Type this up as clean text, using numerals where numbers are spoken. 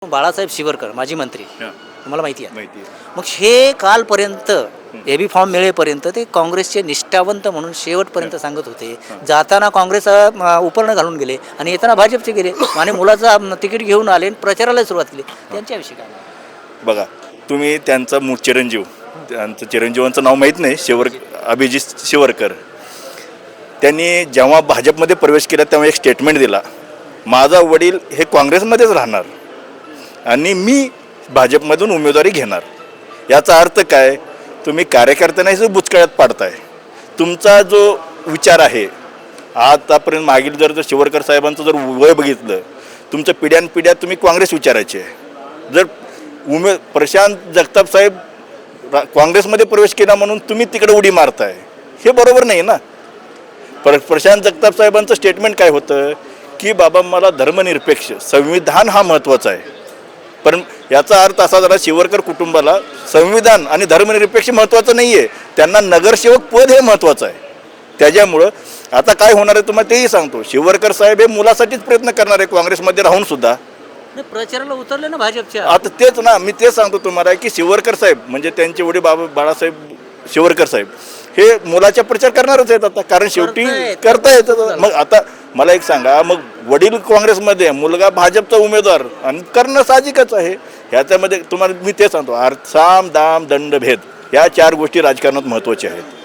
बाळासाहेब शिवरकर माजी मंत्री हां, तुम्हाला माहिती आहे. माहिती आहे. मग हे कालपर्यंत एबी फॉर्म मिळेपर्यंत ते काँग्रेसचे निष्ठावंत म्हणून शेवटपर्यंत सांगत होते. जाताना काँग्रेस उपरणं घालून गेले आणि येताना भाजपचे गेले आणि मुलाचं तिकीट घेऊन आले आणि प्रचाराला सुरुवात केली. त्यांच्याविषयी काय? बघा, तुम्ही त्यांचा चिरंजीव, त्यांचं चिरंजीवांचं नाव माहीत नाही, अभिजित शिवरकर, त्यांनी जेव्हा भाजपमध्ये प्रवेश केला तेव्हा एक स्टेटमेंट दिला, माझा वडील हे काँग्रेसमध्येच राहणार आणि मी भाजपमधून उमेदवारी घेणार. याचा अर्थ काय? तुम्ही कार्यकर्त्यांनाही बुचकळ्यात पाडताय. तुमचा जो विचार आहे आतापर्यंत मागील जर शिवरकर साहेबांचं जर वय बघितलं, तुमचं पिढ्यानपिढ्या तुम्ही काँग्रेस विचारायचे. जर प्रशांत जगताप साहेब काँग्रेसमध्ये प्रवेश केला म्हणून तुम्ही तिकडे उडी मारताय, हे बरोबर नाही ना. प्रशांत जगताप साहेबांचं स्टेटमेंट काय होतं की बाबा मला धर्मनिरपेक्ष संविधान हा महत्त्वाचा आहे. पण याचा अर्थ असा झाला शिवरकर कुटुंबाला संविधान आणि धर्मनिरपेक्ष महत्त्वाचं नाही आहे, त्यांना नगरसेवक पद हे महत्त्वाचं आहे. त्याच्यामुळं आता काय होणार आहे तुम्हाला तेही सांगतो. शिवरकर साहेब हे मुलासाठीच प्रयत्न करणार आहे काँग्रेसमध्ये राहून सुद्धा. प्रचाराला उतरले ना भाजपच्या. आता तेच ना, मी तेच सांगतो तुम्हाला की शिवरकर साहेब म्हणजे त्यांचे वडील बाळासाहेब शिवरकर साहेब हे मुलाचा प्रचार करणारच आहेत आता, कारण शेवटी करतायत. मग आता मला एक सांगा, मग वडील काँग्रेसमध्ये, मुलगा भाजपचा उमेदवार आणि करणं साहजिकच आहे. ह्याच्यामध्ये तुम्हाला मी ते सांगतो, साम दाम दंड भेद या 4 गोष्टी राजकारणात महत्त्वाच्या आहेत.